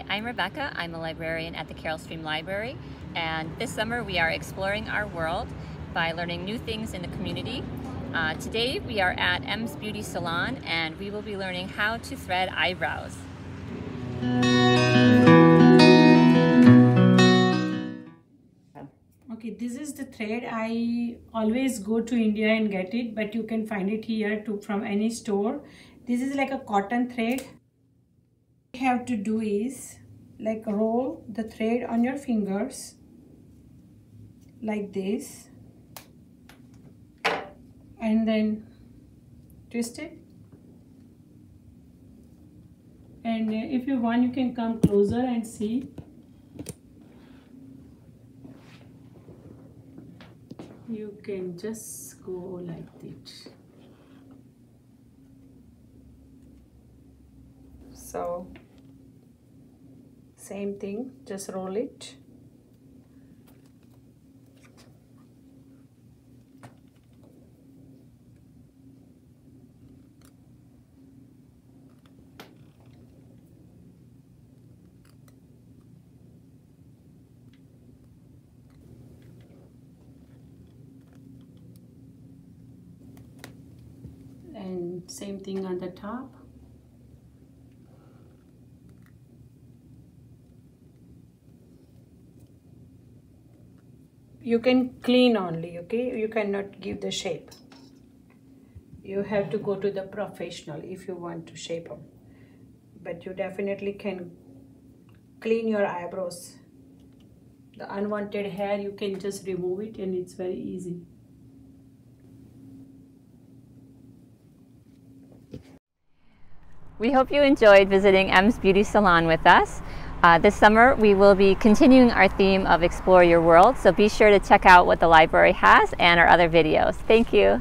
I'm Rebecca. I'm a librarian at the Carol Stream Library, and this summer we are exploring our world by learning new things in the community. Today we are at M's Beauty Salon, and we will be learning how to thread eyebrows. Okay, this is the thread. I always go to India and get it, but you can find it here too from any store. This is like a cotton thread. What you have to do is like roll the thread on your fingers like this, and then twist it. And if you want, you can come closer and see. You can just go like this. So same thing, just roll it. And same thing on the top. You can clean only, okay? You cannot give the shape. You have to go to the professional if you want to shape them. But you definitely can clean your eyebrows. The unwanted hair, you can just remove it, and it's very easy. We hope you enjoyed visiting M's Beauty Salon with us. This summer we will be continuing our theme of Explore Your World, so be sure to check out what the library has and our other videos. Thank you.